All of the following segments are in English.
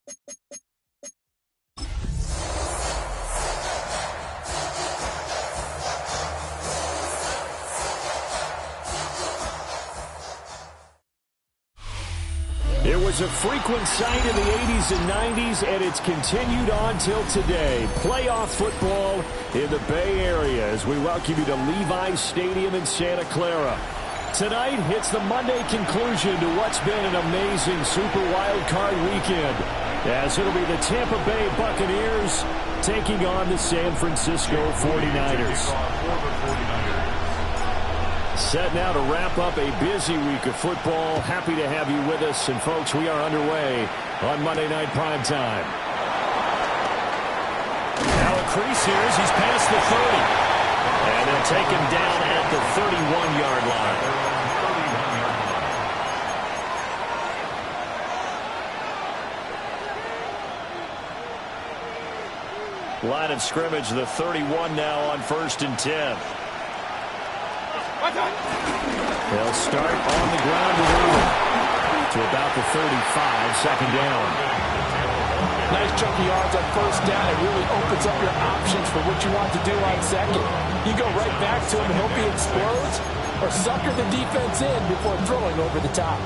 It was a frequent sight in the 80s and 90s, and it's continued on till today. Playoff football in the Bay Area as we welcome you to Levi's Stadium in Santa Clara. Tonight, it's the Monday conclusion to what's been an amazing Super Wild Card weekend, as it'll be the Tampa Bay Buccaneers taking on the San Francisco 49ers. Set now to wrap up a busy week of football. Happy to have you with us. And, folks, we are underway on Monday Night Primetime. Now a crease here as he's past the 30. And they'll take him down at the 31-yard line. Line of scrimmage, the 31 now on 1st and 10. They'll start on the ground to about the 35, second down. Nice chunky yards on 1st down. It really opens up your options for what you want to do on 2nd. You go right back to him and hope he explodes, or sucker the defense in before throwing over the top.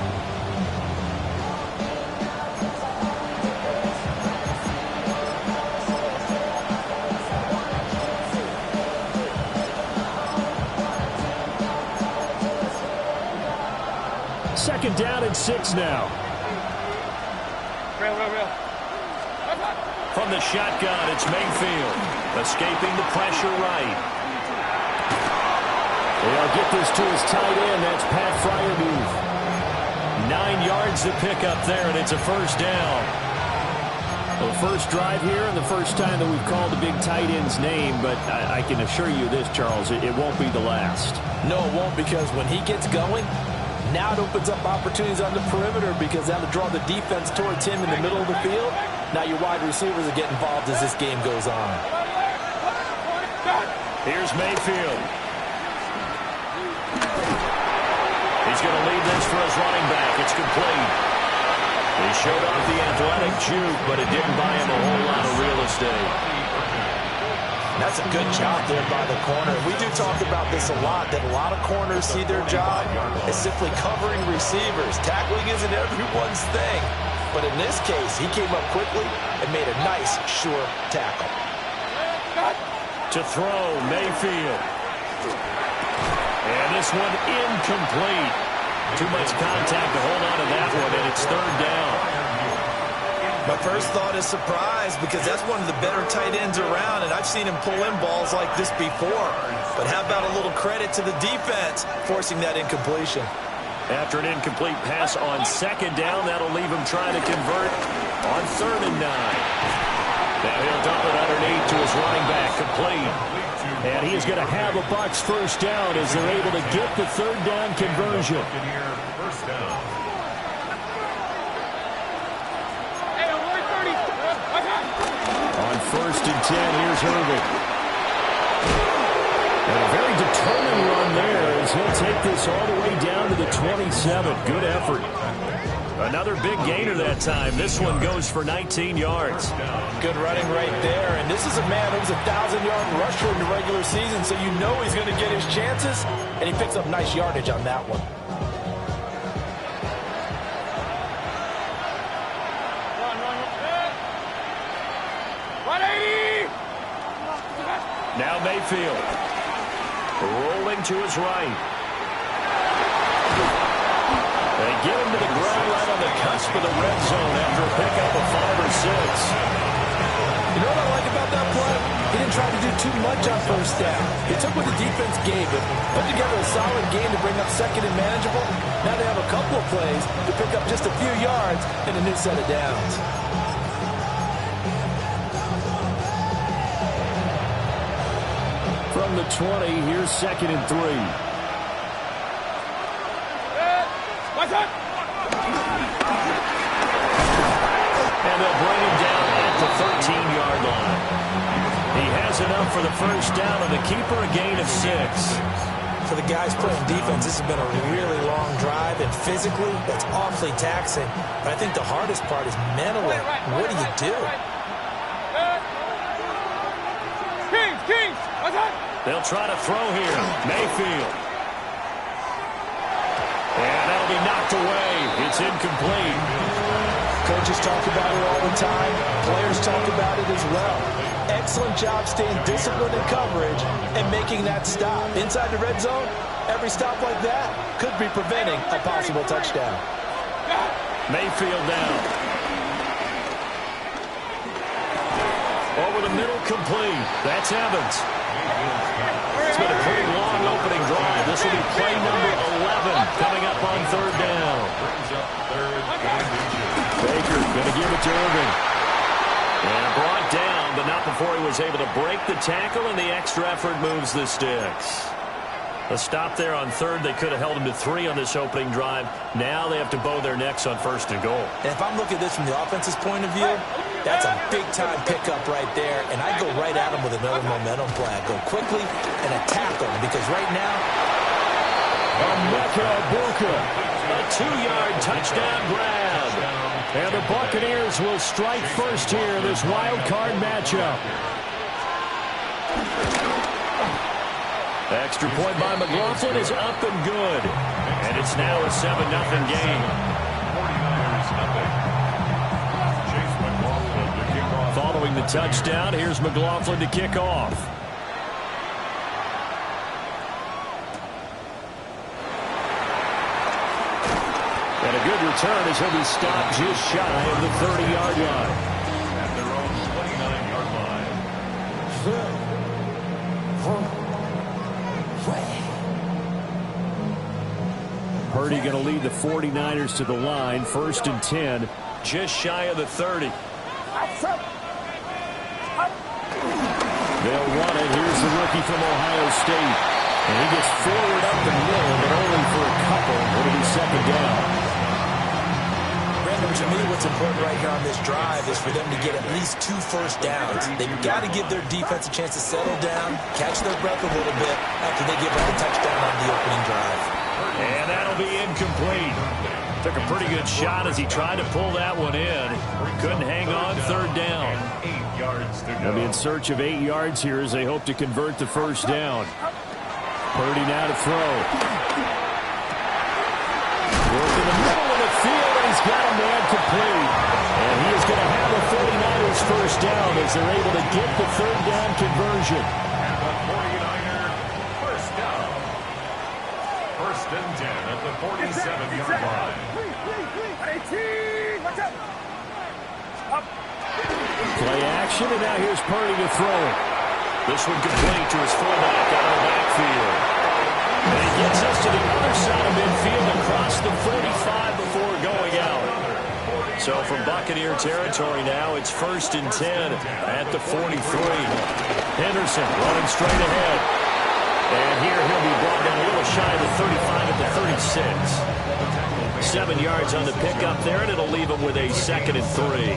Second down and 6 now. Real. From the shotgun, it's Mayfield. Escaping the pressure right. They'll get this to his tight end. That's Pat Freiermuth. 9 yards to pick up there, and it's a first down. Well, the first drive here and the first time that we've called the big tight end's name, but I can assure you this, Charles, it won't be the last. No, it won't, because when he gets going, now it opens up opportunities on the perimeter because that'll draw the defense towards him in the middle of the field. Now your wide receivers will get involved as this game goes on. Here's Mayfield. He's going to lead this for his running back. It's complete. He showed off the athletic juke, but it didn't buy him a whole lot of real estate. That's a good job there by the corner. We do talk about this a lot, that a lot of corners see their job as simply covering receivers. Tackling isn't everyone's thing. But in this case, he came up quickly and made a nice, sure tackle. To throw, Mayfield. And this one incomplete. Too much contact to hold on to that one, and it's third down. My first thought is surprise, because that's one of the better tight ends around, and I've seen him pull in balls like this before. But how about a little credit to the defense forcing that incompletion? After an incomplete pass on second down, that'll leave him trying to convert on 3rd and 9. Now he'll dump it underneath to his running back, complete. And he is going to have a Bucs first down as they're able to get the 3rd down conversion. On 1st and 10, here's Irving. And a very determined run there as he'll take this all the way down to the 27. Good effort. Another big gainer that time. This one goes for 19 yards. Good running right there. And this is a man who was a 1,000-yard rusher in the regular season, so you know he's going to get his chances. And he picks up nice yardage on that one. Now Mayfield. Rolling to his right. They get him to the ground right on the cusp of the red zone after a pickup of 5 or 6. You know what I like about that play? He didn't try to do too much on 1st down. He took what the defense gave him, put together a solid game to bring up 2nd and manageable. Now they have a couple of plays to pick up just a few yards and a new set of downs. From the 20, here's 2nd and 3. And they'll bring him down at the 13-yard line. He has enough for the first down, and the keeper a gain of 6. For the guys playing defense, this has been a really long drive, and physically, that's awfully taxing. But I think the hardest part is mentally. What do you do? Kings! They'll try to throw here. Mayfield. And that'll be knocked away. It's incomplete. Coaches talk about it all the time. Players talk about it as well. Excellent job staying disciplined in coverage and making that stop. Inside the red zone, every stop like that could be preventing a possible touchdown. Mayfield down. Over the middle, complete. That's Evans. It's been a pretty long opening drive. This will be play number 11 coming up on third down. Baker going to give it to Irving. And brought down, but not before he was able to break the tackle, and the extra effort moves the sticks. A stop there on third. They could have held him to 3 on this opening drive. Now they have to bow their necks on first and goal. And if I'm looking at this from the offense's point of view, that's a big-time pickup right there, and I go right at him with another momentum play. I go quickly and attack him, because right now, a 2-yard touchdown grab. And the Buccaneers will strike first here in this wild card matchup. Extra point by McLaughlin is up and good. And it's now a 7-0 game. Following the touchdown, here's McLaughlin to kick off. And a good return as he'll be stopped just shy of the 30-yard line. At their own 29-yard line. Purdy going to lead the 49ers to the line. 1st and 10, just shy of the 30. They'll run it. Here's the rookie from Ohio State. And he gets forward up the middle, but only for a couple. It'll be second down. Brandon, to me, what's important right here on this drive is for them to get at least 2 first downs. They've got to give their defense a chance to settle down, catch their breath a little bit after they give up a touchdown on the opening drive. And that'll be incomplete. Took a pretty good shot as he tried to pull that one in. Couldn't hang on, third down. 8 yards to go. They'll be in search of 8 yards here as they hope to convert the first down. Purdy now to throw. Work in the middle of the field, and he's got a man complete. And he is going to have the 49ers first down as they're able to get the third down conversion. And the 49er first down. 1st and 10 at the 47-yard line. Play action, and now here's Purdy to throw it. This one complete to his fullback out of the backfield. And he gets us to the other side of midfield across the 45 before going out. So from Buccaneer territory now, it's 1st and 10 at the 43. Henderson running straight ahead. And here he'll be brought down a little shy of the 35 at the 36. 7 yards on the pickup there, and it'll leave him with a 2nd and 3.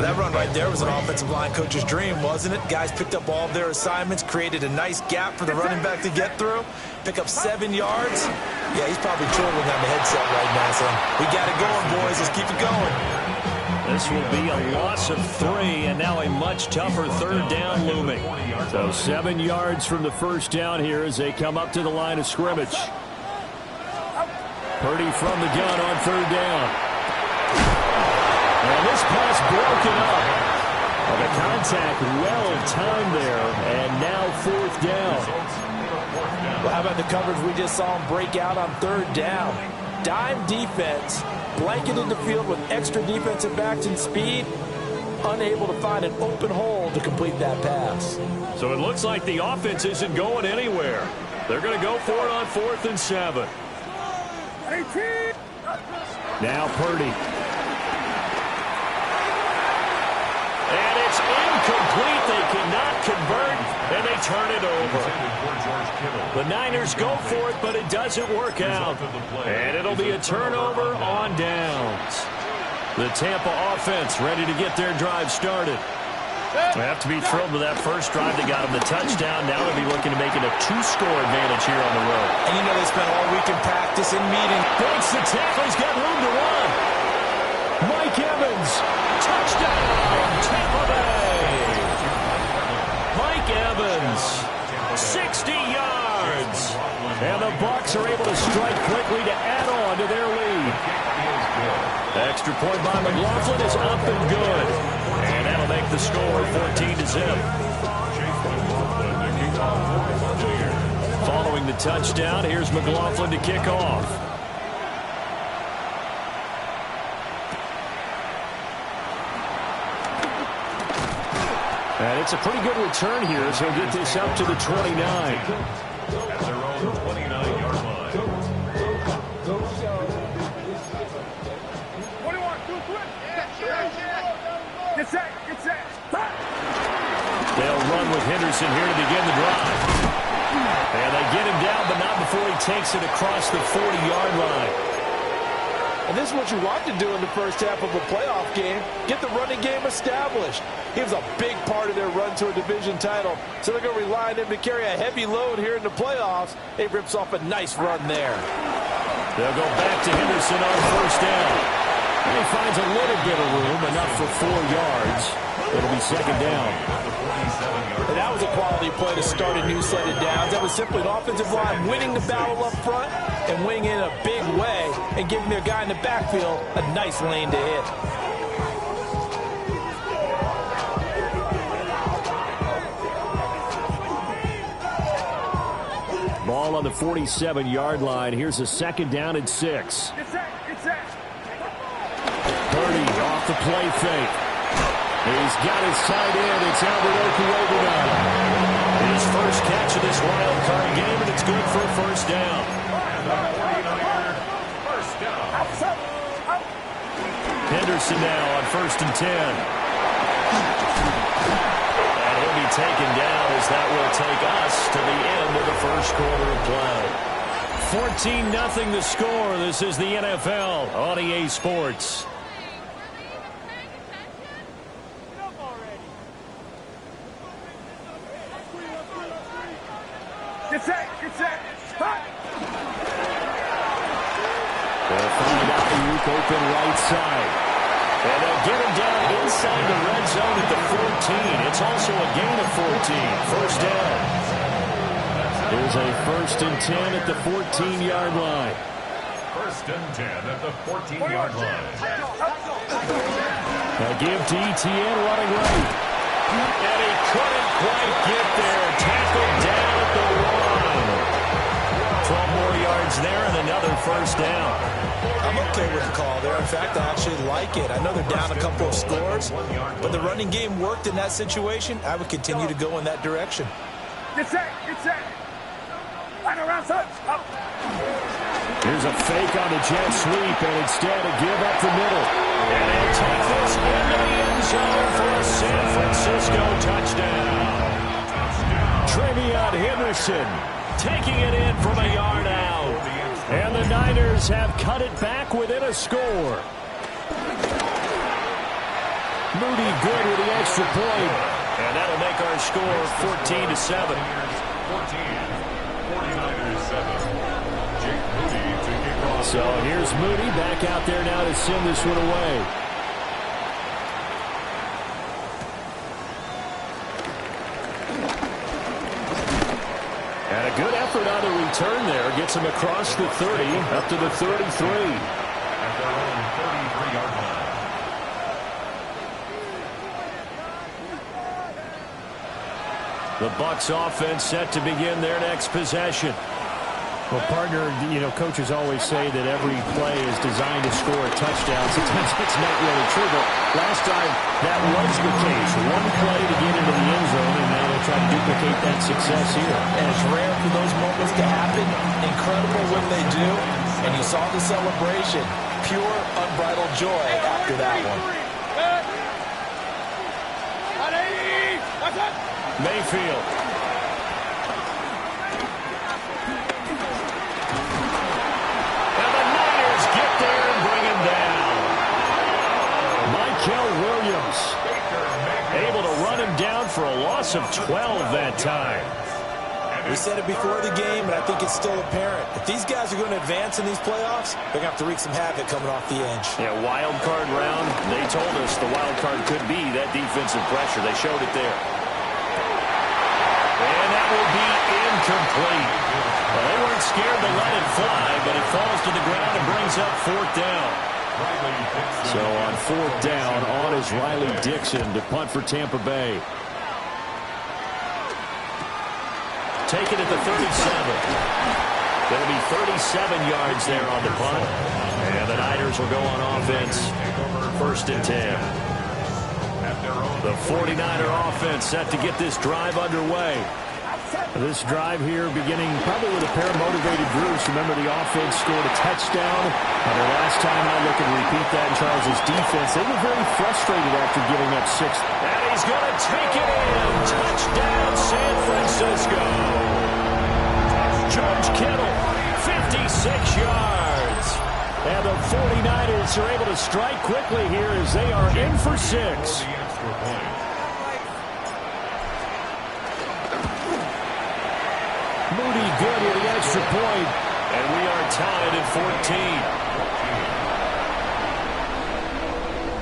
That run right there was an offensive line coach's dream, wasn't it? Guys picked up all of their assignments, created a nice gap for the running back to get through, pick up 7 yards. Yeah, he's probably chortling on the headset right now, saying, we got it going, boys. Let's keep it going. This will be a loss of 3, and now a much tougher third down looming. So 7 yards from the first down here as they come up to the line of scrimmage. Purdy from the gun on third down. And this pass broken up. Well, the contact well-timed there, and now 4th down. Well, how about the coverage we just saw him break out on third down? Dime defense, blanketed the field with extra defensive backs and speed, unable to find an open hole to complete that pass. So it looks like the offense isn't going anywhere. They're going to go for it on 4th and 7. Now Purdy. And it's incomplete. They cannot convert, and they turn it over. The Niners go for it, but it doesn't work out. And it'll be a turnover on downs. The Tampa offense ready to get their drive started. They have to be thrilled with that first drive that got them the touchdown. Now they'll be looking to make it a 2-score advantage here on the road. And you know they spent all week in practice and meeting. Breaks the tackle. He's got room to run. Mike Evans. Touchdown. Tampa Bay. Mike Evans. 60 yards. And the Bucs are able to strike quickly to add on to their lead. The extra point by McLaughlin is up and good. And that'll make the score 14-0. Following the touchdown, here's McLaughlin to kick off. And it's a pretty good return here, so he'll get this up to the 29. At their own 29-yard line. 21, too quick. Get set, get set. They'll run with Henderson here to begin the drive. And they get him down, but not before he takes it across the 40-yard line. And this is what you want to do in the first half of a playoff game. Get the running game established. He was a big part of their run to a division title. So they're going to rely on him to carry a heavy load here in the playoffs. He rips off a nice run there. They'll go back to Henderson on first down. And he finds a little bit of room, enough for 4 yards. It'll be second down. And that was a quality play to start a new set of downs. That was simply an offensive line winning the battle up front and winning in a big way and giving their guy in the backfield a nice lane to hit. Ball on the 47-yard line. Here's a second down and 6. Get set, get set. Purdy off the play fake. He's got his tight end. It's Albert Okuwebuna. His first catch of this wild card game, and it's good for a first down. And the 49er, first down. Henderson now on 1st and 10. And he'll be taken down as that will take us to the end of the first quarter of play. 14-0 the score. This is the NFL on EA Sports. Get set, get set. They'll find Ayuk open right side. And they'll get him down inside the red zone at the 14. It's also a gain of 14. First down. There's a 1st and 10 at the 14-yard line. 1st and 10 at the 14-yard line. Now give to ETN running right. And he couldn't quite get there. Tackled down at the 1. 12 more yards there and another first down. I'm okay with the call there. In fact, I actually like it. I know they're down a couple of scores, but the running game worked in that situation. I would continue to go in that direction. Get set, get set. Line around, son. Up. Here's a fake on the jet sweep, and instead a give up the middle. And he'll take this into the end zone for a San Francisco touchdown. Trevion Henderson taking it in from a yard out. And the Niners have cut it back within a score. Moody good with the extra point. And that'll make our score 14-7. 49ers 7. Jake Moody to kick off. So here's Moody back out there now to send this one away. And a good effort on the return there. Gets him across the 30, up to the 33. At their own 33-yard line. The Bucs offense set to begin their next possession. Well, partner, you know, coaches always say that every play is designed to score a touchdown. Sometimes it's not really true, but last time that was the case. One play to get into the end zone, and now they'll try to duplicate that success here. And it's rare for those moments to happen. Incredible when they do. And you saw the celebration. Pure, unbridled joy after that one. Mayfield. And the Niners get there and bring him down. Michael Williams able to run him for a loss of 12 that time. We said it before the game, and I think it's still apparent. If these guys are going to advance in these playoffs, they're going to have to wreak some havoc coming off the edge. Yeah, wild card round. They told us the wild card could be that defensive pressure. They showed it there. And that will be incomplete. Well, they weren't scared to let it fly, but it falls to the ground and brings up fourth down. So on fourth down, on is Riley Dixon to punt for Tampa Bay. Take it at the 37. Going to be 37 yards there on the punt. And the Niners will go on offense. First and 10. The 49er offense set to get this drive underway. This drive here beginning probably with a pair of motivated Bruce. Remember, the offense scored a touchdown. The last time I look and repeat that in Charles' defense, they were very frustrated after giving up 6. And he's going to take it in. Touchdown, San Francisco. George Kittle, 56 yards. And the 49ers are able to strike quickly here as they are in for 6. Moody good with the extra point, and we are tied at 14.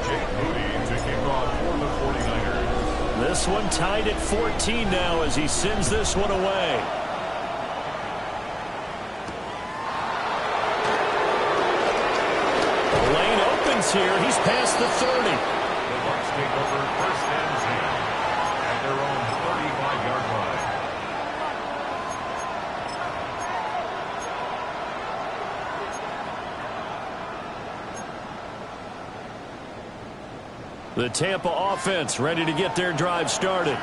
Jake Moody to kick off for the 49ers. This one tied at 14 now as he sends this one away. The lane opens here. He's past the 30. The Bucs take over first and 10 at their own 35-yard line. The Tampa offense ready to get their drive started.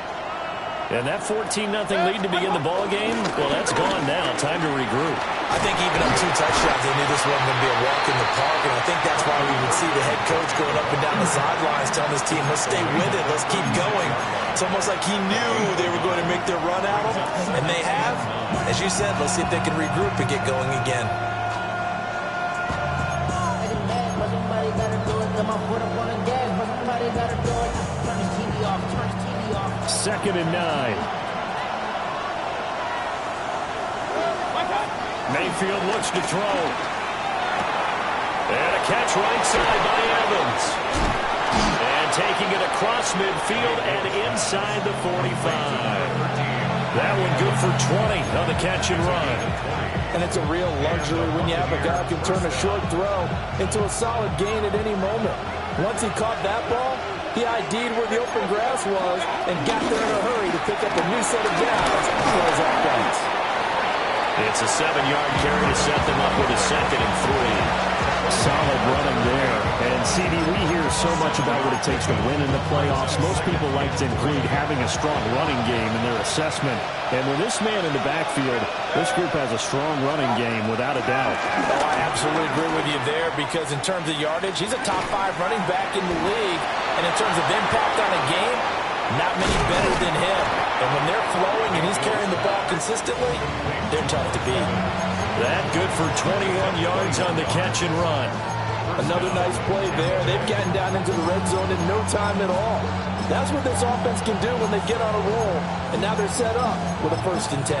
And that 14-0 lead to begin the ball game, well, that's gone now. Time to regroup. I think even on 2 touchdowns, they knew this wasn't going to be a walk in the park, and I think that's why we would see the head coach going up and down the sidelines telling his team, let's stay with it, let's keep going. It's almost like he knew they were going to make their run at him, and they have. As you said, let's see if they can regroup and get going again. Second and 9. Mayfield looks to throw. And a catch right side by Evans. And taking it across midfield and inside the 45. That one good for 20 on the catch and run. And it's a real luxury when you have a guy who can turn a short throw into a solid gain at any moment. Once he caught that ball, he ID'd where the open grass was and got there in a hurry to pick up a new set of downs for his offense. It's a 7-yard carry to set them up with a 2nd and 3. Solid running there. And, CD, we hear so much about what it takes to win in the playoffs. Most people like to include having a strong running game in their assessment. And with this man in the backfield, this group has a strong running game without a doubt. Oh, I absolutely agree with you there because in terms of yardage, he's a top 5 running back in the league. And in terms of impact on a game, not many better than him. And when they're flowing and he's carrying the ball consistently, they're tough to beat. That good for 21 yards on the catch and run. Another nice play there. They've gotten down into the red zone in no time at all. That's what this offense can do when they get on a roll. And now they're set up with a 1st and 10.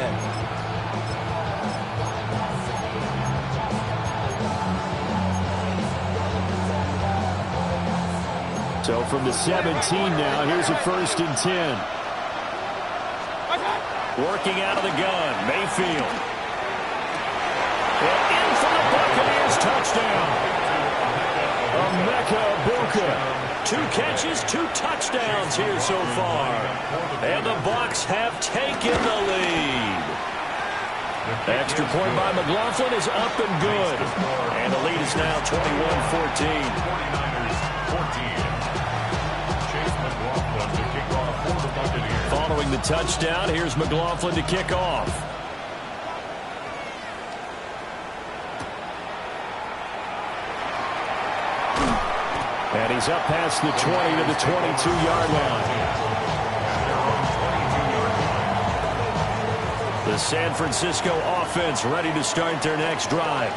So from the 17 now, here's a 1st and 10. Working out of the gun, Mayfield. And in for the Buccaneers touchdown. Emeka Egbuka. 2 catches, 2 touchdowns here so far. And the Bucs have taken the lead. Extra point by McLaughlin is up and good. And the lead is now 21-14. 49ers 14. Chase McLaughlin to kick off for the Buccaneers. Following the touchdown, here's McLaughlin to kick off. And he's up past the 20 to the 22-yard line. The San Francisco offense ready to start their next drive.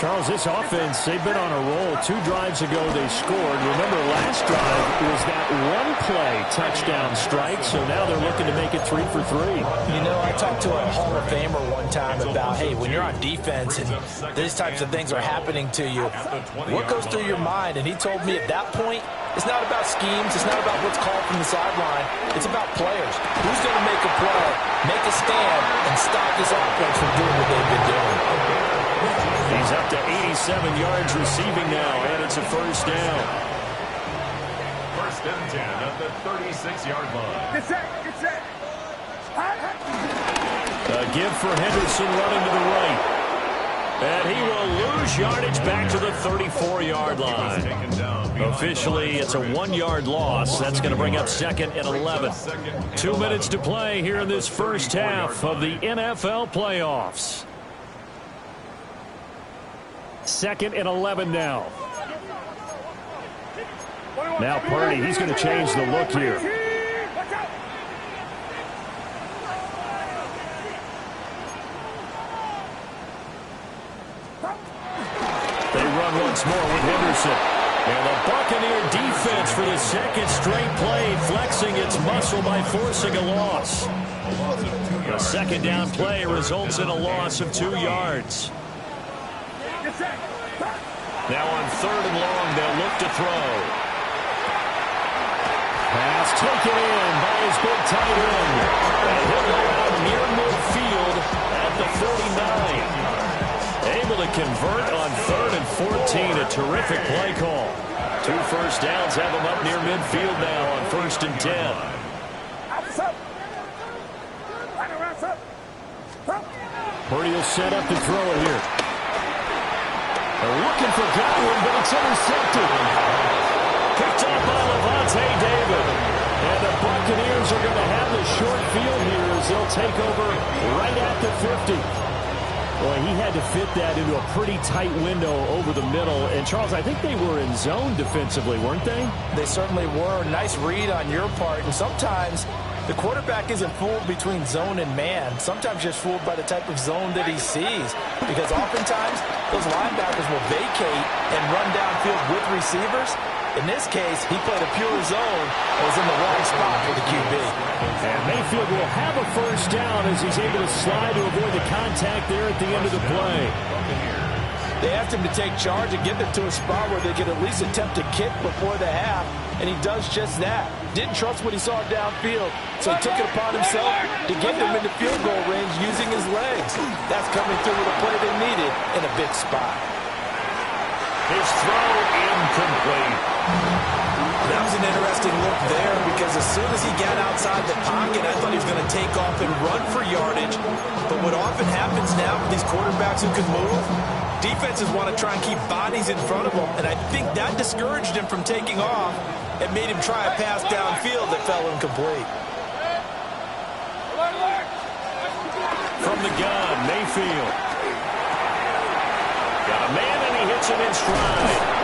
Charles, this offense, they've been on a roll. 2 drives ago they scored. Remember, last drive was that one-play touchdown strike, so now they're looking to make it 3 for 3. You know, I talked to a Hall of Famer one time about, hey, when you're on defense and these types of things are happening to you, what goes through your mind? And he told me at that point, it's not about schemes. It's not about what's called from the sideline. It's about players. Who's going to make a play, make a stand, and stop this offense from doing what they've been doing? He's up to 87 yards receiving now, and it's a first down. First and 10 at the 36-yard line. Get set. Get set. A give for Henderson running to the right. And he will lose yardage back to the 34-yard line. Officially, it's a 1-yard loss. That's going to bring up 2nd and 11. 2 minutes to play here in this first half of the NFL playoffs. 2nd and 11 now. Now Purdy, he's going to change the look here. They run once more with Henderson. And the Buccaneer defense for the second straight play, flexing its muscle by forcing a loss. The second down play results in a loss of 2 yards. Now on 3rd and long, they'll look to throw. Pass taken in by his big tight end. And he'll go out near midfield at the 49. Able to convert on 3rd and 14. A terrific play call. 2 first downs have him up near midfield now on 1st and 10. Purdy will set up to throw it here. They're looking for Godwin, but it's intercepted. Picked up by Levante David. And the Buccaneers are going to have the short field here as they'll take over right at the 50. Boy, he had to fit that into a pretty tight window over the middle. And, Charles, I think they were in zone defensively, weren't they? They certainly were. Nice read on your part. And sometimes the quarterback isn't fooled between zone and man. Sometimes just fooled by the type of zone that he sees. Because oftentimes, those linebackers will vacate and run downfield with receivers. In this case, he played a pure zone and was in the wrong spot for the QB. And Mayfield will have a first down as he's able to slide to avoid the contact there at the end of the play. They asked him to take charge and get them to a spot where they could at least attempt a kick before the half, and he does just that. Didn't trust what he saw downfield, so he took it upon himself to get them into field goal range using his legs. That's coming through with a play they needed in a big spot. His throw incomplete. That was an interesting look there because as soon as he got outside the pocket, I thought he was going to take off and run for yardage. But what often happens now with these quarterbacks who can move, defenses want to try and keep bodies in front of them. And I think that discouraged him from taking off and made him try a pass downfield that fell incomplete. From the gun, Mayfield. Got a man and he hits him in stride.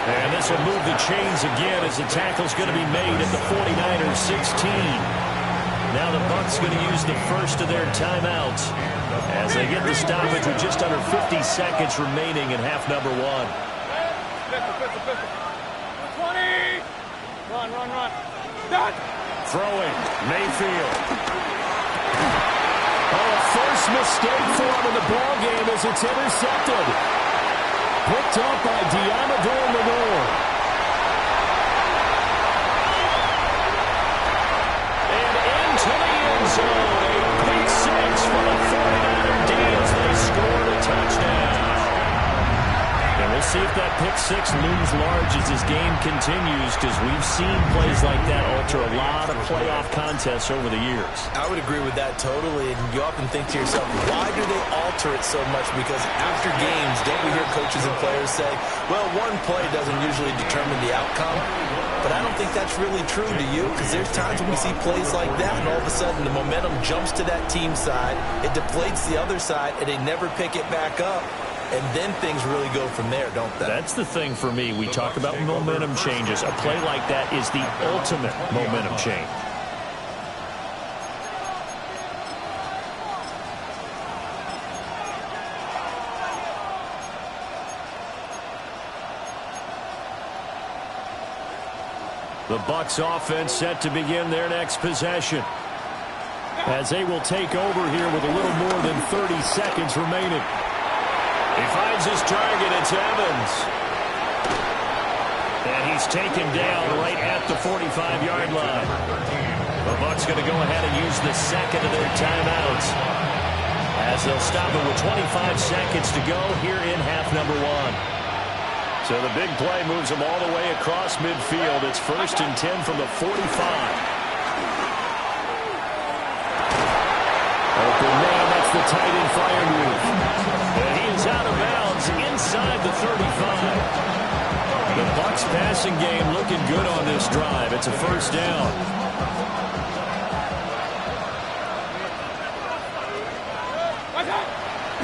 And this will move the chains again as the tackle's going to be made at the 49ers 16. Now the Bucs going to use the first of their timeouts as they get the stoppage with just under 50 seconds remaining in half number 1. 20. Run. Done. Throwing, Mayfield. Oh, a first mistake for him in the ball game as it's intercepted. Picked up by Diamador Lenore. And into the end zone. A pick six for the 49er D as they scored a touchdown. And we'll see if that pick six looms large as this game continues, because we've seen plays like that alter a lot of playoff contests over the years. I would agree with that totally. And you often think to yourself, why do they alter it so much? Because after games, don't we hear coaches and players say, well, one play doesn't usually determine the outcome. But I don't think that's really true, do you? Because there's times when we see plays like that, and all of a sudden the momentum jumps to that team side, it deflates the other side, and they never pick it back up. And then things really go from there, don't they? That's the thing for me. We talk about momentum changes. A play like that is the ultimate momentum change. The Bucs offense set to begin their next possession, as they will take over here with a little more than 30 seconds remaining. He finds his target. It's Evans. And he's taken down right at the 45-yard line. The Bucs going to go ahead and use the second of their timeouts, as they'll stop it with 25 seconds to go here in half number one. So the big play moves them all the way across midfield. It's 1st and 10 from the 45. Open man, that's the tight end fire move. And he is out of bounds inside the 35. The Bucs passing game looking good on this drive. It's a 1st down.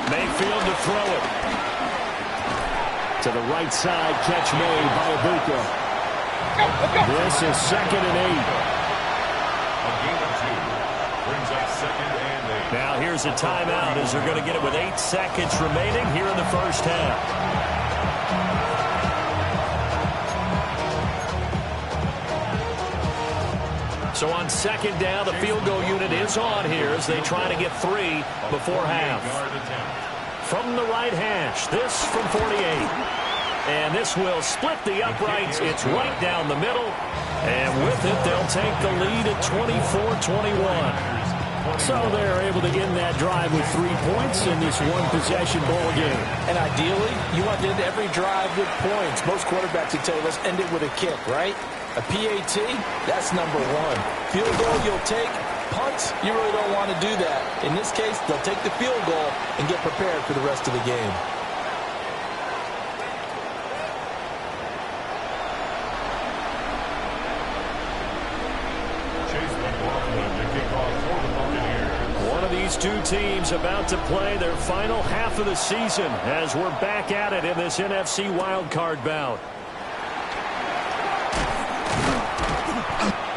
Mayfield to throw it. To the right side, catch made by Ibuka. This is 2nd and 8. A gain of 2 brings up 2nd and 8. Now here's a timeout as they're going to get it with 8 seconds remaining here in the first half. So on 2nd down, the field goal unit is on here as they try to get 3 before half. From the right hash, this from 48. And this will split the uprights. It's right down the middle. And with it, they'll take the lead at 24-21. So they're able to end that drive with 3 points in this one-possession ball game. And ideally, you want to end every drive with points. Most quarterbacks would tell you, let's end it with a kick, right? A PAT, that's number 1. Field goal you'll take. Punts, you really don't want to do that. In this case, they'll take the field goal and get prepared for the rest of the game. One of these two teams about to play their final half of the season as we're back at it in this NFC wildcard bout.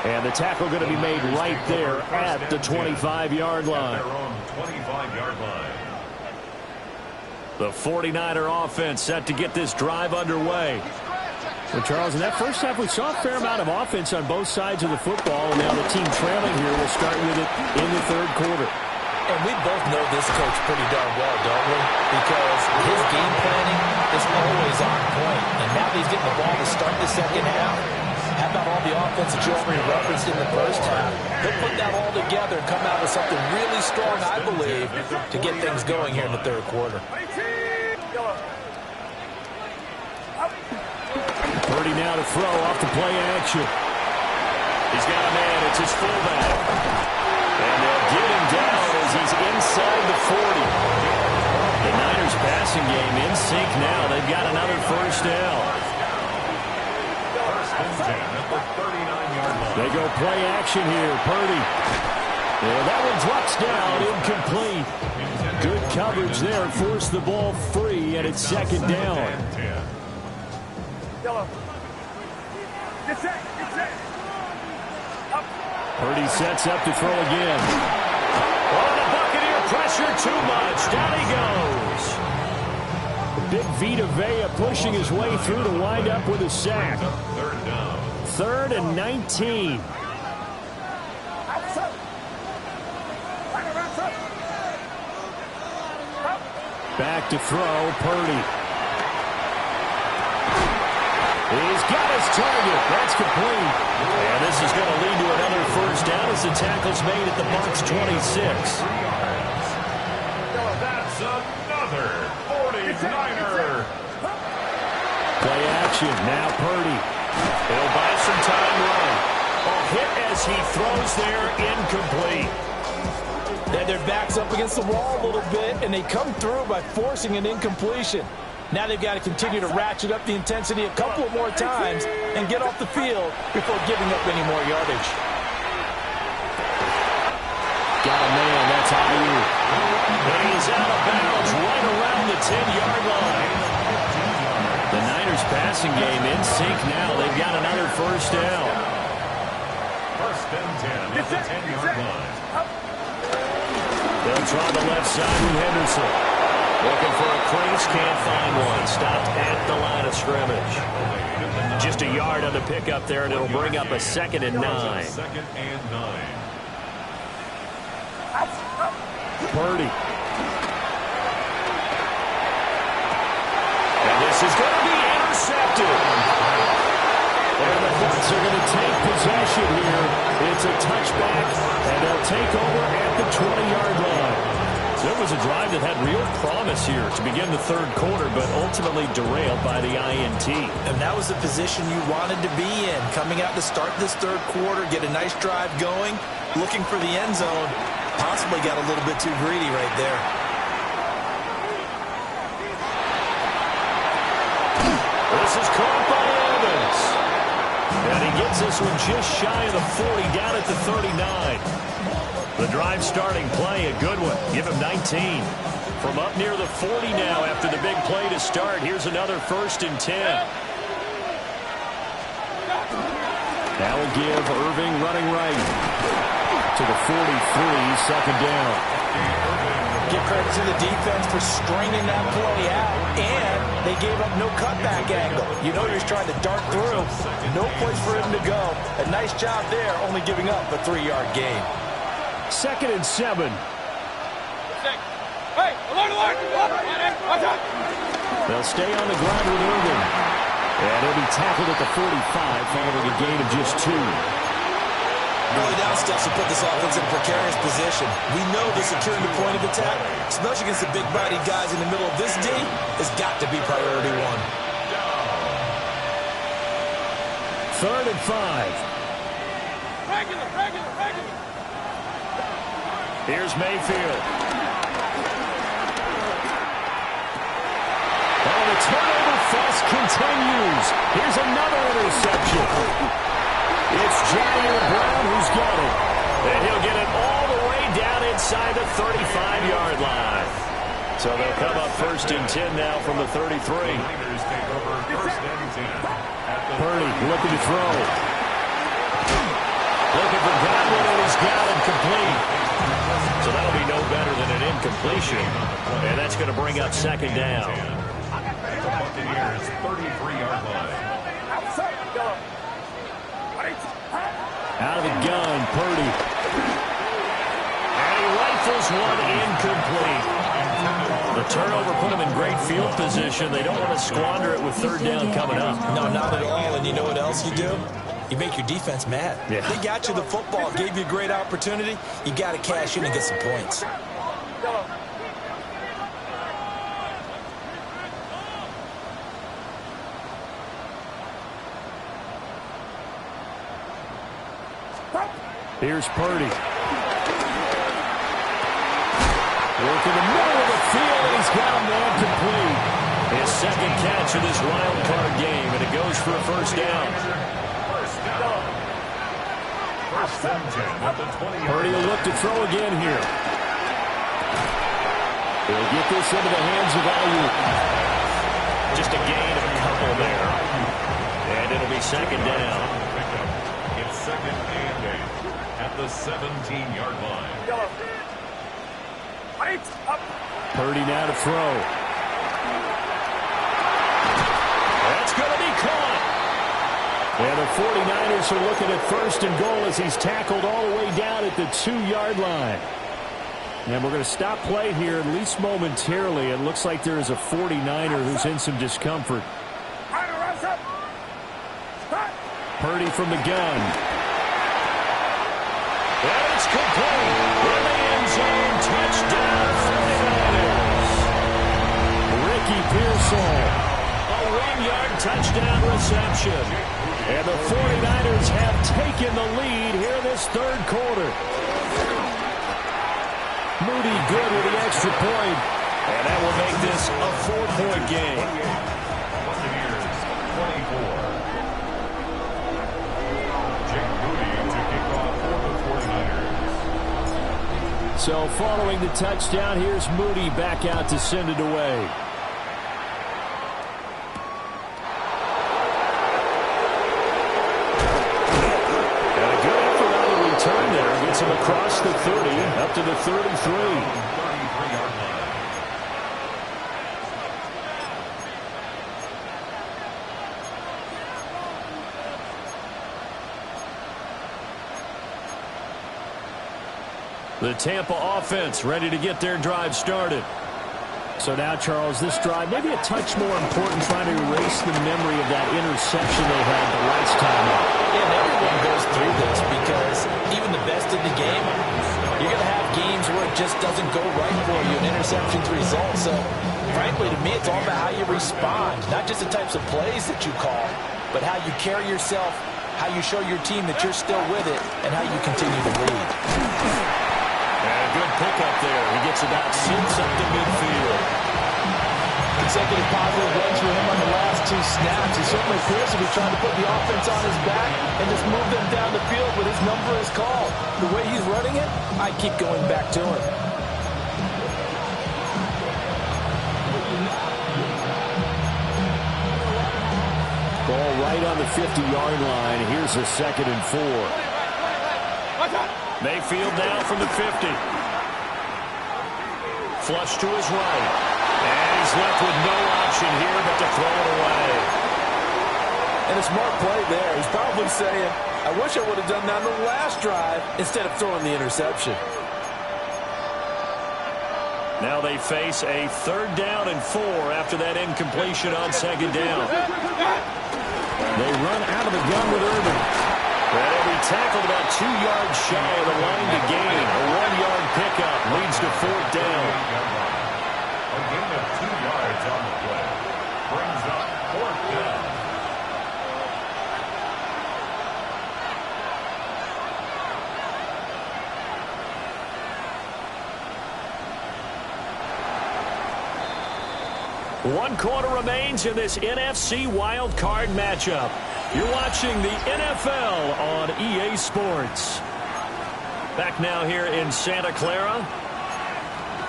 And the tackle going to be made right there at the 25-yard line. The 49er offense set to get this drive underway. Well, Charles, in that first half, we saw a fair amount of offense on both sides of the football. And now the team trailing here will start with it in the 3rd quarter. And we both know this coach pretty darn well, don't we? Because his game planning is always on point. And now he's getting the ball to start the 2nd half. How about all the offense that you already referenced in the first half? He'll put that all together and come out with something really strong, I believe, to get things going here in the 3rd quarter. Purdy now to throw off the play action. He's got a man. It's his fullback. And they'll get him down as he's inside the 40. The Niners passing game in sync now. They've got another 1st down. They go play action here. Purdy. And that one drops down, incomplete. Good coverage there. Forced the ball free, and it's 2nd down. Purdy sets up to throw again. Oh, the Buccaneer pressure too much. Down he goes. Big Vita Vea pushing his way through to wind up with a sack. 3rd and 19. Back to throw, Purdy. He's got his target. That's complete. And this is going to lead to another 1st down as the tackle's made at the Bucs 26. That's another 49er. Play action. Now Purdy. He'll buy some time running. A hit as he throws there, incomplete. And their back's up against the wall a little bit, and they come through by forcing an incompletion. Now they've got to continue to ratchet up the intensity a couple more times and get off the field before giving up any more yardage. Got a man, that's Ayuk. And he's out of bounds right around the 10-yard line. The Niners passing game in sync now. They've got another 1st down. 1st and 10 at the 10-yard line. They'll try the left side with Henderson. Looking for a crease, can't find one. Stopped at the line of scrimmage. Just a yard on the pickup there, and it'll bring up a 2nd and 9. Second and 9. Purdy. And this is going to be intercepted. And the Bucs are going to take possession here. It's a touchback, and they'll take over at the 20-yard line. So it was a drive that had real promise here to begin the third quarter, but ultimately derailed by the INT. And that was the position you wanted to be in. Coming out to start this third quarter, get a nice drive going, looking for the end zone. Possibly got a little bit too greedy right there. This is caught by Evans. And he gets this one just shy of the 40, down at the 39. The drive starting play, a good one. Give him 19. From up near the 40 now after the big play to start. Here's another 1st and 10. That will give Irving running right to the 43, 2nd down. Give credit to the defense for stringing that play out, and they gave up no cutback angle. You know he was trying to dart through. No place for him to go. A nice job there, only giving up a 3-yard gain. 2nd and 7. Hey, alert! They'll stay on the ground with Irving. And he'll be tackled at the 45 following a gain of just 2. Early down steps to put this offense in a precarious position. We know the securing the point of attack, especially against the big-bodied guys in the middle of this D, has got to be priority 1. 3rd and 5. Regular. Here's Mayfield. And the turnover fest continues. Here's another interception. It's Jair Brown who's got it. And he'll get it all the way down inside the 35-yard line. So they'll come up 1st and 10 now from the 33. Niners take over 1st and 10. Purdy looking to throw. Looking for Godwin, and he's got him complete. So that'll be no better than an incompletion. And that's going to bring up 2nd down. The Buccaneers 33-yard line. Out of the gun, Purdy. And he rifles one incomplete. The turnover put him in great field position. They don't want to squander it with 3rd down coming up. No, not at all. And you know what else you do? You make your defense mad. Yeah. They got you the football, gave you a great opportunity. You got to cash in and get some points. Here's Purdy. Working the middle of the field, and he's got a man complete. His 2nd catch of this wild card game, and it goes for a 1st down. First and 10 at the 20. Purdy will look to throw again here. He'll get this into the hands of Ayuk. Just a gain of a couple there. And it'll be 2nd down. It's 2nd and 8 at the 17-yard line. Purdy now to throw. That's going to be caught. And the 49ers are looking at 1st and goal as he's tackled all the way down at the 2-yard line. And we're going to stop play here, at least momentarily. It looks like there is a 49er who's in some discomfort. Purdy from the gun. And it's complete. In the end zone, touchdown 49ers. Ricky Pearsall. A 1-yard touchdown reception. And the 49ers have taken the lead here this 3rd quarter. Moody good with the extra point. And that will make this a 4-point game. Buccaneers 24. Jake Moody to kick off for the 49ers. So following the touchdown, here's Moody back out to send it away. Gets him across the 30, up to the 33. The Tampa offense ready to get their drive started. So now, Charles, this drive maybe a touch more important, trying to erase the memory of that interception they had the last time out. Yeah, and everyone goes through this because even the best in the game, you're going to have games where it just doesn't go right for you, and interceptions result. So, frankly, to me, it's all about how you respond, not just the types of plays that you call, but how you carry yourself, how you show your team that you're still with it, and how you continue to lead. And a good pickup there. He gets about 6 up to midfield. Consecutive positive runs for him on the last 2 snaps. He certainly appears to be trying to put the offense on his back and just move them down the field when his number is called. The way he's running it, I keep going back to him. Ball right on the 50-yard line. Here's a 2nd and 4. Mayfield now from the 50. Flush to his right. And he's left with no option here but to throw it away. And a smart play there. He's probably saying, I wish I would have done that on the last drive instead of throwing the interception. Now they face a 3rd down and 4 after that incompletion on 2nd down. They run out of the gun with Irvin. And he tackled about 2 yards shy of the line to gain. A 1-yard pickup leads to 4th down. A gain of 2 yards on the play. Brings up 4th down. One quarter remains in this NFC wildcard matchup. You're watching the NFL on EA Sports. Back now here in Santa Clara.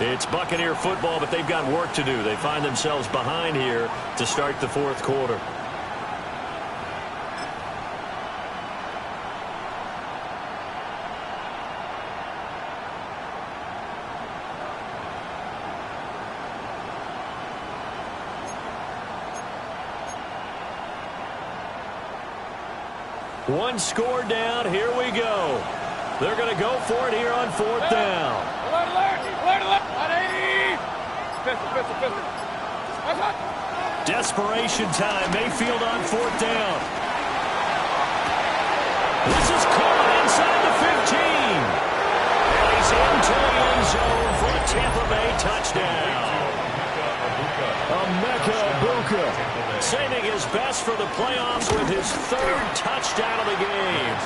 It's Buccaneer football, but they've got work to do. They find themselves behind here to start the 4th quarter. One score down. Here we go. They're going to go for it here on 4th down. Desperation time. Mayfield on 4th down. This is caught inside the 15. And he's into the end zone for a Tampa Bay touchdown. Emeka Egbuka saving his best for the playoffs with his 3rd touchdown of the game.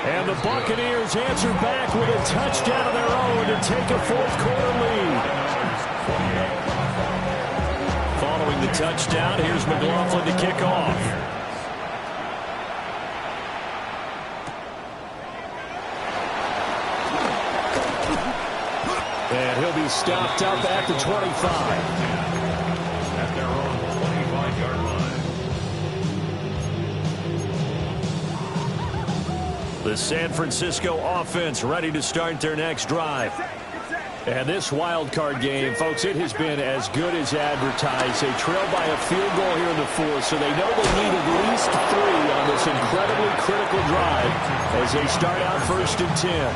And the Buccaneers answer back with a touchdown of their own to take a 4th quarter lead. Following the touchdown, here's McLaughlin to kick off. And he'll be stopped up at the 25. At their own 25-yard line. The San Francisco offense ready to start their next drive. And this wild card game, folks, it has been as good as advertised. They trail by a field goal here in the 4th, so they know they need at least 3 on this incredibly critical drive as they start out 1st and 10.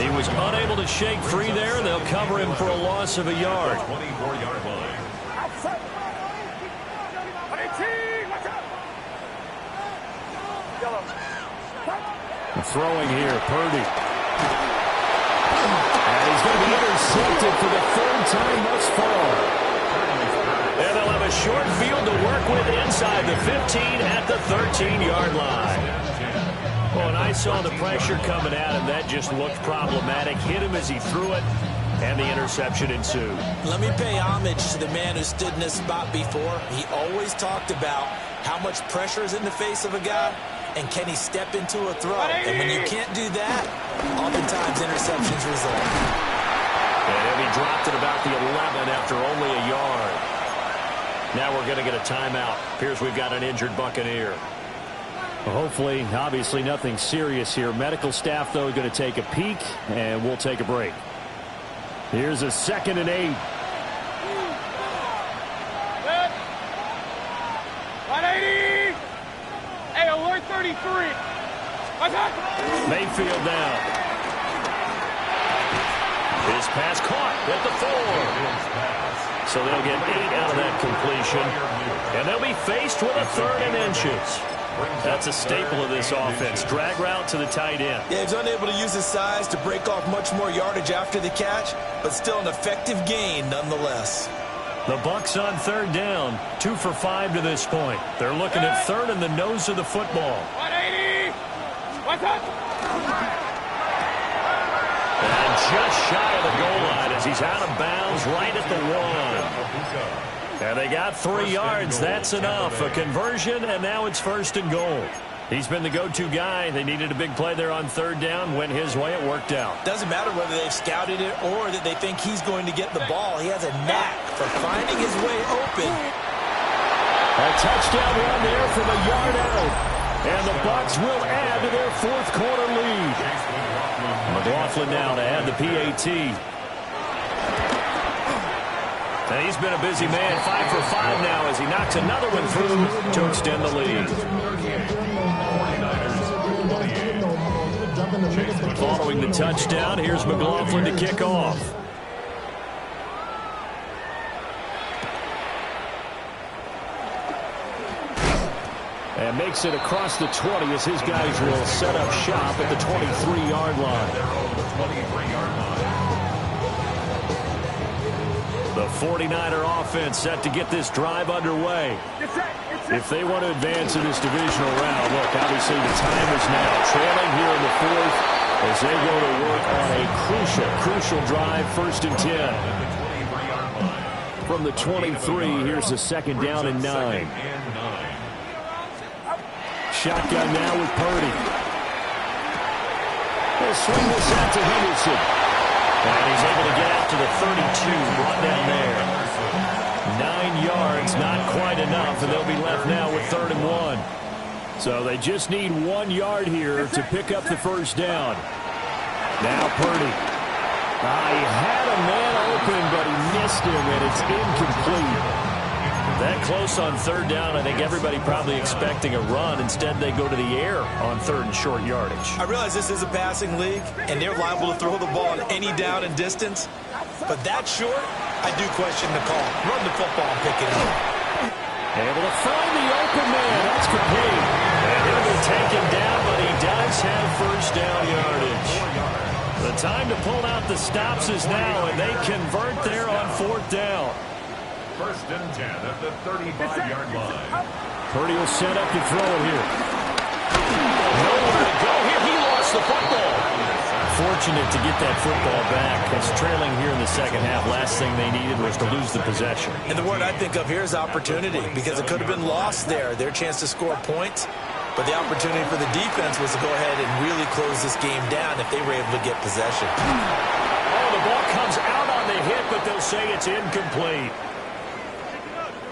He was unable to shake free there. They'll cover him for a loss of a yard. 24-yard line. Throwing here, Purdy. And he's going to be intercepted for the 3rd time thus far. And they'll have a short field to work with inside the 15 at the 13-yard line. Well, and I saw the pressure coming at him. That just looked problematic. Hit him as he threw it, and the interception ensued. Let me pay homage to the man who stood in this spot before. He always talked about how much pressure is in the face of a guy, and can he step into a throw? And when you can't do that, oftentimes interceptions result. And he dropped it about the 11 after only a yard. Now we're going to get a timeout. Appears we've got an injured Buccaneer. Well, hopefully, obviously nothing serious here. Medical staff, though, going to take a peek, and we'll take a break. Here's a 2nd and 8. Hey, alert 33. Mayfield down. His pass caught at the 4. So they'll get 8 out of that completion. And they'll be faced with a 3rd and inches. That's a staple of this offense. Drag route to the tight end. Yeah, he's unable to use his size to break off much more yardage after the catch, but still an effective gain nonetheless. The Bucs on 3rd down. 2 for 5 to this point. They're looking at 3rd in the nose of the football. 180. What's up? And just shy of the goal line as he's out of bounds right at the 1. And they got 3 yards. That's enough. A conversion, and now it's 1st and goal. He's been the go-to guy. They needed a big play there on 3rd down. Went his way. It worked out. Doesn't matter whether they've scouted it or that they think he's going to get the ball. He has a knack for finding his way open. A touchdown run there from a yard out. And the Bucs will add to their 4th quarter lead. McLaughlin now to add the PAT. And he's been a busy man, 5 for 5 now as he knocks another one through to extend the lead. Following the touchdown, here's McLaughlin to kick off. And makes it across the 20 as his guys will set up shop at the 23-yard line. The 49er offense set to get this drive underway. If they want to advance in this divisional round, look, obviously the time is now. Trailing here in the 4th as they go to work on a crucial drive, 1st and 10. From the 23, here's the 2nd down and 9. Shotgun now with Purdy. They'll swing this out to Henderson. And he's able to get out to the 32, brought down there. 9 yards, not quite enough, and they'll be left now with 3rd and 1. So they just need 1 yard here to pick up the 1st down. Now Purdy. He had a man open, but he missed him, and it's incomplete. That close on 3rd down, I think everybody probably expecting a run. Instead, they go to the air on 3rd and short yardage. I realize this is a passing league, and they're liable to throw the ball on any down and distance. But that short, I do question the call. Run the football and pick it up. Able to find the open man. That's complete. And he'll be taken down, but he does have 1st down yardage. The time to pull out the stops is now, and they convert there on 4th down. 1st and 10 at the 35-yard line. Purdy will set up to throw it here. Nowhere to go here. He lost the football. Fortunate to get that football back. It's trailing here in the 2nd half. Last thing they needed was to lose the possession. And the word I think of here is opportunity, because it could have been lost there. Their chance to score points. But the opportunity for the defense was to go ahead and really close this game down if they were able to get possession. Oh, the ball comes out on the hit, but they'll say it's incomplete.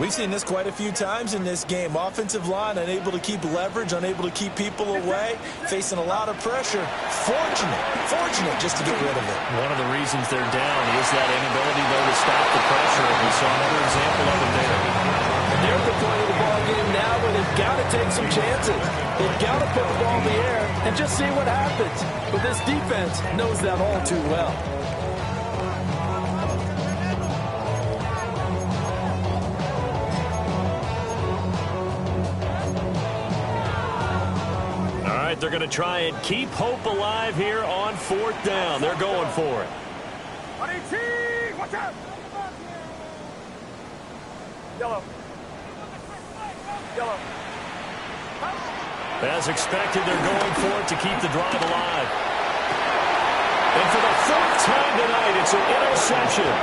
We've seen this quite a few times in this game. Offensive line unable to keep leverage, unable to keep people away, facing a lot of pressure. Fortunate just to get rid of it. One of the reasons they're down is that inability, though, to stop the pressure. We saw another example of it there. And they're at the point of the ball game now where they've got to take some chances. They've got to put the ball in the air and just see what happens. But this defense knows that all too well. They're going to try and keep hope alive here on 4th down. They're going for it. Watch out! Yellow. As expected, they're going for it to keep the drive alive. And for the 4th time tonight, it's an interception.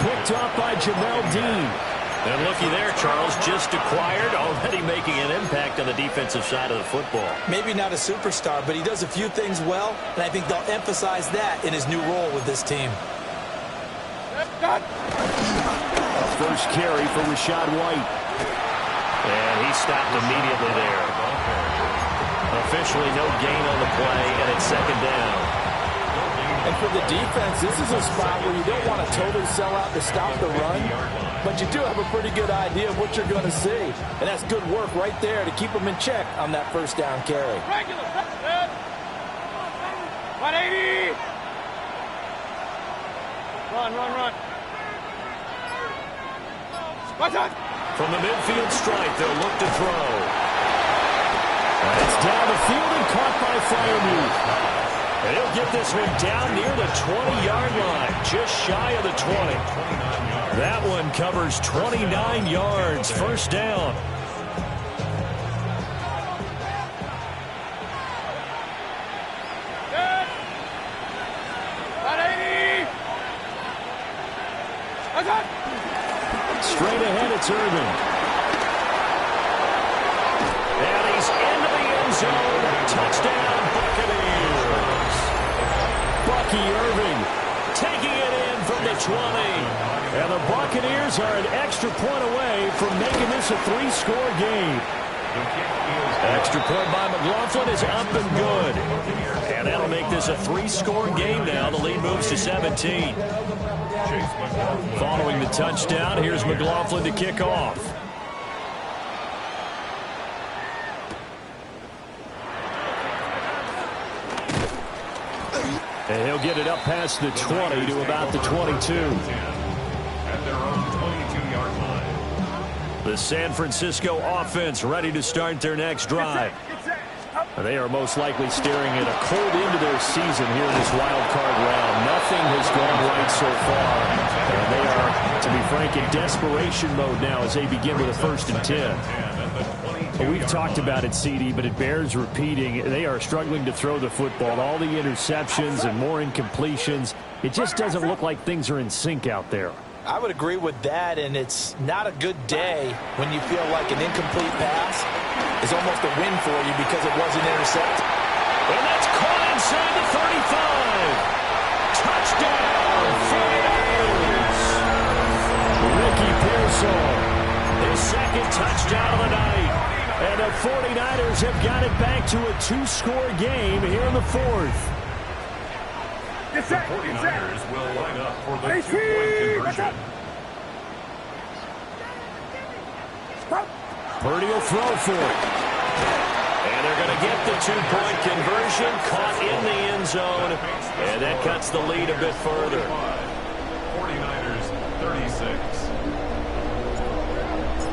Picked up by Jamel Dean. And looky there, Charles, just acquired, already making an impact on the defensive side of the football. Maybe not a superstar, but he does a few things well, and I think they'll emphasize that in his new role with this team. First carry for Rachaad White. And he stopped immediately there. Officially no gain on the play, and it's 2nd down. And for the defense, this is a spot where you don't want to totally sell out to stop the run, but you do have a pretty good idea of what you're going to see. And that's good work right there to keep them in check on that 1st down carry. 180! Run, run, run. Watch out. From the midfield stripe, they'll look to throw. It's down the field and caught by Freiermuth. And he'll get this one down near the 20-yard line, just shy of the 20. That one covers 29 yards, first down. Good. About 80. Watch out. Straight ahead, it's Irving. And he's into the end zone. Touchdown, Buccaneers. Bucky Irving taking it in from the 20. And the Buccaneers are an extra point away from making this a 3-score game. Extra point by McLaughlin is up and good. And that'll make this a 3-score game now. The lead moves to 17. Following the touchdown, here's McLaughlin to kick off. And he'll get it up past the 20 to about the 22. At their own 22-yard line. The San Francisco offense ready to start their next drive. They are most likely staring at a cold end to their season here in this wild card round. Nothing has gone right so far. And they are, to be frank, in desperation mode now as they begin with a 1st and 10. We've talked about it, CD, but it bears repeating. They are struggling to throw the football. All the interceptions and more incompletions. It just doesn't look like things are in sync out there. I would agree with that, and it's not a good day when you feel like an incomplete pass is almost a win for you because it wasn't intercepted. And that's caught inside the 35. Touchdown, 49ers. Ricky Pearsall, his 2nd touchdown of the night. And the 49ers have got it back to a 2-score game here in the 4th. The 49ers will line up for the 2-point conversion. Purdy will throw for it. And they're going to get the 2-point conversion, caught in the end zone. And that cuts the lead a bit further. 49ers 36.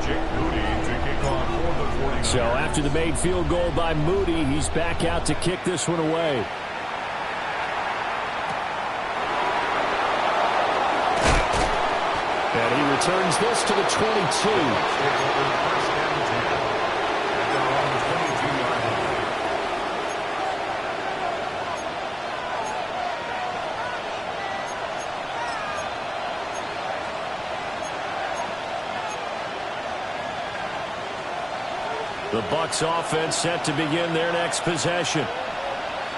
Jake Moody to kick off for the 49ers. So after the made field goal by Moody, he's back out to kick this one away. And he returns this to the 22. The Bucs offense set to begin their next possession.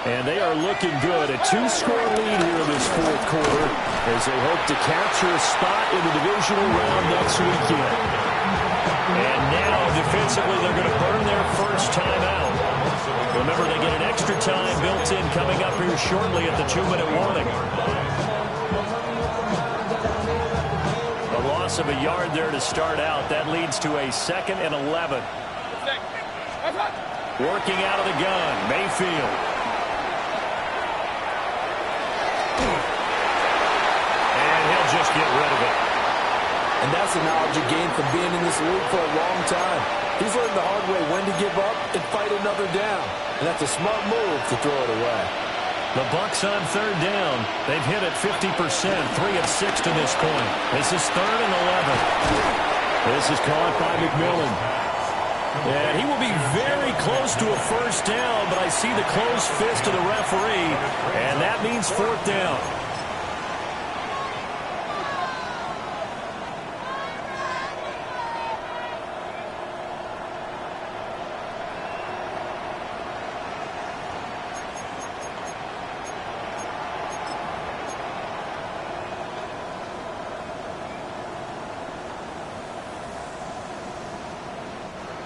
And they are looking good. A 2-score lead here in this 4th quarter as they hope to capture a spot in the divisional round next weekend. And now, defensively, they're going to burn their first time out. Remember, they get an extra time built in coming up here shortly at the 2-minute warning. A loss of a yard there to start out. That leads to a 2nd and 11. Working out of the gun, Mayfield. And he'll just get rid of it. And that's the knowledge you gain from being in this league for a long time. He's learned the hard way when to give up and fight another down. And that's a smart move to throw it away. The Bucs on 3rd down. They've hit it 50%, 3 of 6 to this point. This is 3rd and 11. This is caught by McMillan. And he will be very close to a first down, but I see the closed fist of the referee, and that means 4th down.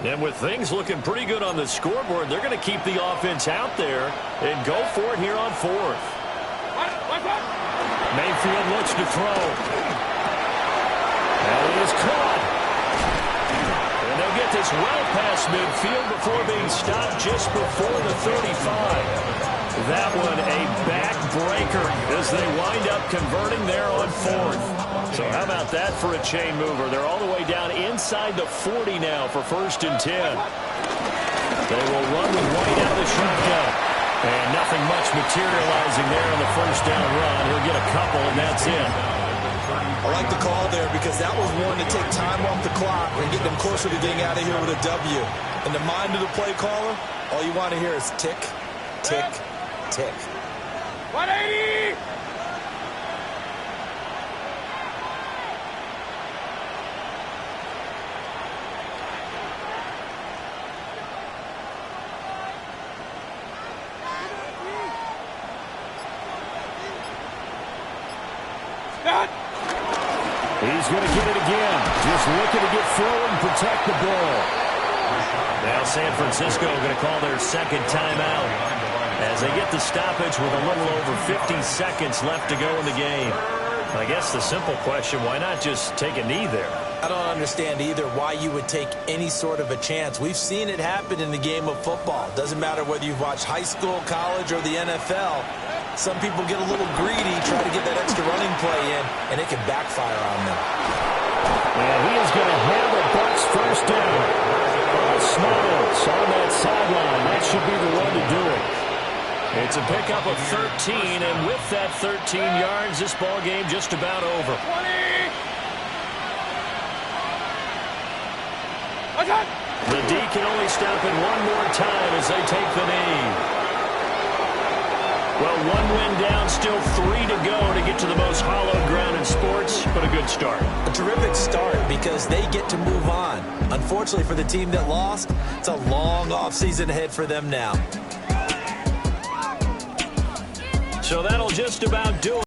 And with things looking pretty good on the scoreboard, they're going to keep the offense out there and go for it here on 4th. Mayfield looks to throw. And it is caught. And they'll get this well past midfield before being stopped just before the 35. That one a backbreaker as they wind up converting there on fourth. So how about that for a chain mover? They're all the way down inside the 40 now for 1st and 10. They will run with White out of the shotgun. And nothing much materializing there on the 1st down run. He'll get a couple, and that's it. I like the call there because that was one to take time off the clock and get them closer to getting out of here with a W. In the mind of the play caller, all you want to hear is tick, tick, tick. 180! He's going to get it again. Just looking to get forward and protect the ball. Now San Francisco going to call their second timeout as they get the stoppage with a little over 50 seconds left to go in the game. I guess the simple question, why not just take a knee there? I don't understand either why you would take any sort of a chance. We've seen it happen in the game of football. Doesn't matter whether you've watched high school, college, or the NFL. Some people get a little greedy, try to get that extra running play in, and it can backfire on them. And he is going to have a Bucs first down. Smiles on that sideline. That should be the one to do it. It's a pickup of 13, and with that 13 yards, this ball game just about over. 20! The D can only stop it one more time as they take the knee. Well, one win down, still 3 to go to get to the most hallowed ground in sports, but a good start. A terrific start because they get to move on. Unfortunately for the team that lost, it's a long offseason ahead for them now. So that'll just about do it.